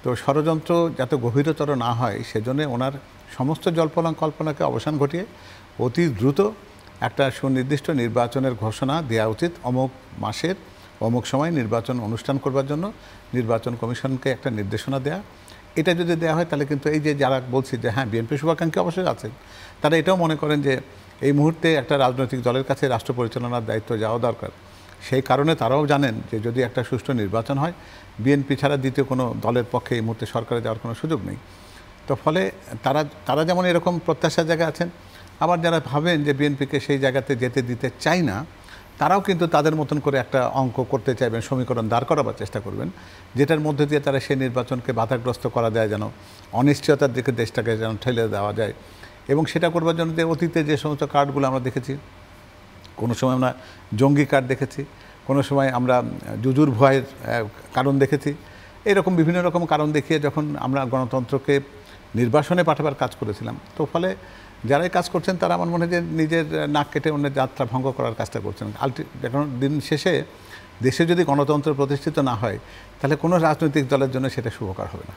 তো ষড়যন্ত্র যাতে গভীরতর না হয় সেজন্য ওনার সমস্ত জল্পনা কল্পনাকে অবসান ঘটিয়ে অতি দ্রুত একটা সুনির্দিষ্ট নির্বাচনের ঘোষণা দেওয়া উচিত। অমুক মাসের অমুক সময় নির্বাচন অনুষ্ঠান করবার জন্য নির্বাচন কমিশনকে একটা নির্দেশনা দেয়া। এটা যদি দেওয়া হয় তাহলে কিন্তু এই যে যারা বলছি যে হ্যাঁ বিএনপি শুভাকাঙ্ক্ষী অবশ্যই আছেন, তারা এটাও মনে করেন যে এই মুহূর্তে একটা রাজনৈতিক দলের কাছে রাষ্ট্র পরিচালনার দায়িত্ব যাওয়া দরকার। সেই কারণে তারাও জানেন যে যদি একটা সুষ্ঠু নির্বাচন হয় বিএনপি ছাড়া দ্বিতীয় কোনো দলের পক্ষে এই মুহূর্তে সরকারে যাওয়ার কোনো সুযোগ নেই। তো ফলে তারা যেমন এরকম প্রত্যাশার জায়গায় আছেন, আবার যারা ভাবেন যে বিএনপিকে সেই জায়গাতে যেতে দিতে চায় না, তারাও কিন্তু তাদের মতন করে একটা অঙ্ক করতে চাইবেন, সমীকরণ দাঁড় করাবার চেষ্টা করবেন, যেটার মধ্যে দিয়ে তারা সেই নির্বাচনকে বাধাগ্রস্ত করা যায়, যেন অনিশ্চয়তার দিকে দেশটাকে যেন ঠেলে দেওয়া যায়। এবং সেটা করবার জন্য যে অতীতে যে সমস্ত কার্ডগুলো আমরা দেখেছি, কোনো সময় আমরা জঙ্গি কার্ড দেখেছি, কোনো সময় আমরা জুজুর ভয়ের কারণ দেখেছি, এরকম বিভিন্ন রকম কারণ দেখিয়ে যখন আমরা গণতন্ত্রকে নির্বাসনে পাঠাবার কাজ করেছিলাম, তো ফলে যারাই কাজ করছেন তারা আমার মনে হয় যে নিজের নাক কেটে অন্যের যাত্রা ভঙ্গ করার কাজটা করছেন। এখন দিন শেষে দেশে যদি গণতন্ত্র প্রতিষ্ঠিত না হয় তাহলে কোনো রাজনৈতিক দলের জন্য সেটা শুভকর হবে না।